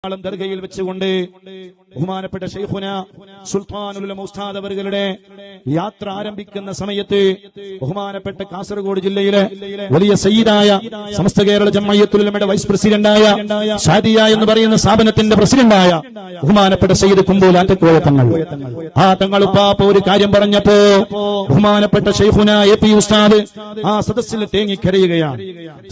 ദർഗയിൽ വെച്ചുകൊണ്ട് ബഹുമാനപ്പെട്ട ശൈഖുന സുൽത്താനുൽ ഉലമ ഉസ്താദ് അവരുടെ യാത്ര ആരംഭിക്കുന്ന സമയത്ത് ബഹുമാനപ്പെട്ട കാസർഗോഡ് ജില്ലയിലെ വലിയ സയ്യിദായ സമസ്ത കേരള ജംഇയ്യത്തുൽ ഉലമയുടെ വൈസ് പ്രസിഡന്റായ ഷാദിയ എന്ന് പറയുന്ന സ്ഥാപനത്തിന്റെ പ്രസിഡന്റായ ബഹുമാനപ്പെട്ട സയ്യിദ് കുമ്പൂലാറ്റക്കോയ തങ്ങൾ, ആ തങ്ങളുപ്പാപ്പ ഒരു കാര്യം പറഞ്ഞപ്പോ ബഹുമാനപ്പെട്ട ശൈഖുന എപി ഉസ്താദ് ആ സദസ്സിൽ തേങ്ങിക്കരയുകയാണ്.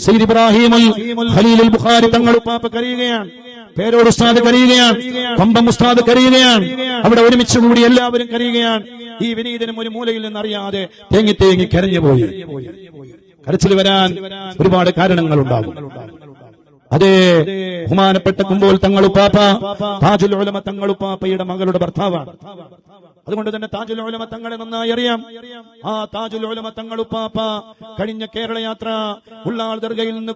സയ്യിദ് ഇബ്രാഹിമുൽ ഖലീലുൽ ബുഖാരി തങ്ങളുപ്പാപ്പ കരയുകയാണ്. പേരോട് ഉസ്താദ് കരയുകയാണ്. പമ്പം ഉസ്താദ് കരയുകയാണ്. അവിടെ ഒരുമിച്ച് കൂടി എല്ലാവരും കരയുകയാണ്. ഈ വിനീതനും ഒരു മൂലയിൽ നിന്നറിയാതെ തേങ്ങി തേങ്ങി കരഞ്ഞുപോയി. കരച്ചിൽ വരാൻ ഒരുപാട് കാരണങ്ങളുണ്ടാകും. അതേ ബഹുമാനപ്പെട്ട കുമ്പോൾ തങ്ങളുപ്പാപ്പ താജുൽ ഉലമ തങ്ങളുപ്പാപ്പയുടെ മകളുടെ ഭർത്താവാണ്. അതുകൊണ്ട് തന്നെ താജുൽ ഉലമ തങ്ങളെ നന്നായി അറിയാം. ആ താജുൽ ഉലമ തങ്ങളുപ്പാപ്പ കഴിഞ്ഞ കേരള യാത്ര ഉള്ളാൾ ദർഗയിൽ നിന്ന്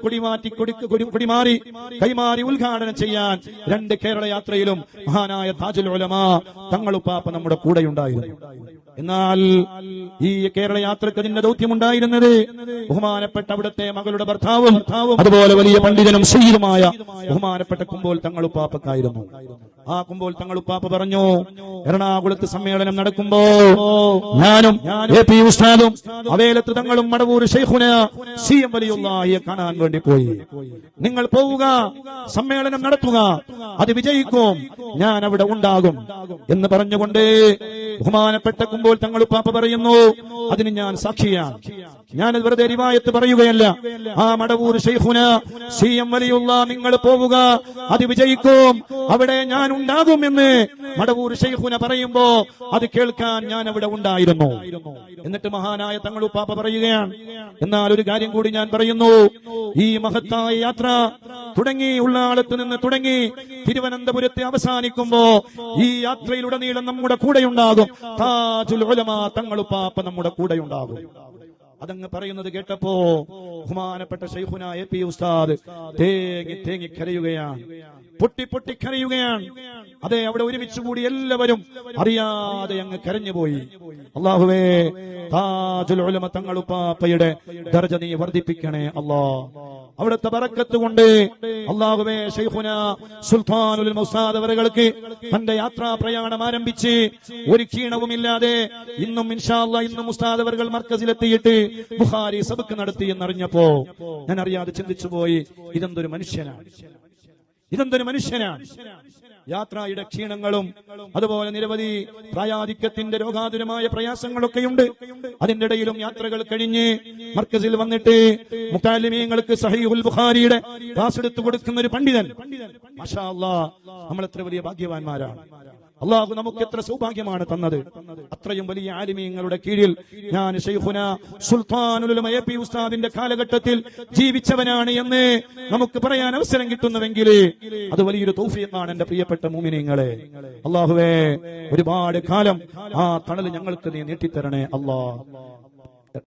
കുടിമാറി കൈമാറി ഉദ്ഘാടനം ചെയ്യാൻ 2 കേരള യാത്രയിലും മഹാനായ താജുൽ ഉലമ തങ്ങളുപ്പാപ്പ നമ്മുടെ കൂടെയുണ്ടായിരുന്നു. എന്നാൽ ഈ കേരള യാത്രക്ക് അതിന്റെ ദൗത്യമുണ്ടായിരുന്നത് ബഹുമാനപ്പെട്ട അവിടുത്തെ മകളുടെ ഭർത്താവും അതുപോലെ വലിയ പണ്ഡിതനും സയ്യിദുമായ ബഹുമാനപ്പെട്ട കുമ്പോൾ തങ്ങളുപ്പാപ്പക്കായിരുന്നു. ആ കുമ്പോൾ തങ്ങളുപ്പാപ്പ പറഞ്ഞു, എറണാകുളത്ത് സമ്മേളനം നടക്കുമ്പോ ഞാനും എപി ഉസ്താദും അവേലത്ത് തങ്ങളും മടവൂർ ശൈഖുന സിഎം വലിയുള്ളാഹിയെ കാണാൻ വേണ്ടി പോയി. നിങ്ങൾ പോവുക, സമ്മേളനം നടത്തുക, അത് വിജയിക്കും, ഞാൻ അവിടെ ഉണ്ടാകും എന്ന് പറഞ്ഞുകൊണ്ട് ബഹുമാനപ്പെട്ട കുമ്പോൾ തങ്ങളുപ്പാപ്പ പറയുന്നു, അതിന് ഞാൻ സാക്ഷിയാണ്. ഞാനത് വെറുതെ റിവായത്ത് പറയുകയല്ല. ആ മടവൂർ ശൈഖുന സിഎം വലിയുള്ളാഹി നിങ്ങൾ പോവുക, അത് വിജയിക്കും, അവിടെ ഞാൻ ഉണ്ടാകും എന്ന് മടവൂർ ശൈഖുന പറയുമ്പോ അത് കേൾക്കാൻ ഞാൻ അവിടെ ഉണ്ടായിരുന്നു. എന്നിട്ട് മഹാനായ തങ്ങളുപ്പാപ്പ പറയുകയാണ്, എന്നാൽ ഒരു കാര്യം കൂടി ഞാൻ പറയുന്നു, ഈ മഹത്തായ യാത്ര തുടങ്ങി ഉള്ളാളത്ത് നിന്ന് തുടങ്ങി തിരുവനന്തപുരത്ത് അവസാനിക്കുമ്പോ ഈ യാത്രയിലുടനീളം നമ്മുടെ കൂടെയുണ്ടാകും താജുൽ ഉലമ തങ്ങളുപ്പാപ്പ നമ്മുടെ കൂടെയുണ്ടാകും. അതങ്ങ് പറയുന്നത് കേട്ടപ്പോ ബഹുമാനപ്പെട്ട ശൈഖുന എപി ഉസ്താദ് തേങ്ങി തേങ്ങി കരയുകയാണ്, പൊട്ടി പൊട്ടി കരയുകയാണ്. അതെ, അവിടെ ഒരുമിച്ച് കൂടി എല്ലാവരും അറിയാതെ അങ്ങ് കരഞ്ഞുപോയി. അല്ലാഹുവേ, താജുൽ ഉലമ തങ്ങളുപ്പാപ്പയുടെ ദർജ നീ വർദ്ധിപ്പിക്കണേ അല്ലാ. അവിടുത്തെ ബറക്കത്ത് കൊണ്ട് അല്ലാഹുവേ, ശൈഖുന സുൽത്താനുൽ ഉലമ ഉസ്താദ് അവർക്ക് തന്റെ യാത്രാ പ്രയാണം ആരംഭിച്ച് ഒരു ക്ഷീണവുമില്ലാതെ ഇന്നും ഇൻഷാ അല്ലാഹ് ഇന്നും ഉസ്താദ് അവർ മർക്കസിലെത്തിയിട്ട് ബുഖാരി സബക്ക് നടത്തി എന്നറിഞ്ഞപ്പോ ഞാൻ അറിയാതെ ചിന്തിച്ചു പോയി, ഇതെന്തൊരു മനുഷ്യനാണ്, ഇതെന്തൊരു മനുഷ്യനാണ്. യാത്രയുടെ ക്ഷീണങ്ങളും അതുപോലെ നിരവധി പ്രായാധിക്യത്തിന്റെ രോഗാതുരമായ പ്രയാസങ്ങളൊക്കെയുണ്ട്. അതിന്റെ ഇടയിലും യാത്രകൾ കഴിഞ്ഞ് മർക്കസിൽ വന്നിട്ട് മുതഅല്ലിമീങ്ങൾക്ക് സഹീഹുൽ ബുഖാരിയുടെ ക്ലാസ് എടുത്തു കൊടുക്കുന്ന ഒരു പണ്ഡിതൻ. മാഷാ അല്ലാഹ്, നമ്മൾ എത്ര വലിയ ഭാഗ്യവാന്മാരാണ്. അള്ളാഹു നമുക്ക് എത്ര സൗഭാഗ്യമാണ് തന്നത്. അത്രയും വലിയ ആലിമീങ്ങളുടെ കീഴിൽ ഞാൻ ശൈഖുന സുൽത്താനുൽ ഉലമ എപി ഉസ്താദിന്റെ കാലഘട്ടത്തിൽ ജീവിച്ചവനാണ് എന്ന് നമുക്ക് പറയാൻ അവസരം കിട്ടുന്നുവെങ്കിൽ അത് വലിയൊരു തൗഫീഖാണ് എന്റെ പ്രിയപ്പെട്ട മുഅ്മിനീങ്ങളെ. അല്ലാഹുവേ, ഒരുപാട് കാലം ആ തണൽ ഞങ്ങൾക്ക് നീ നീട്ടിത്തരണേ അല്ലാഹ്.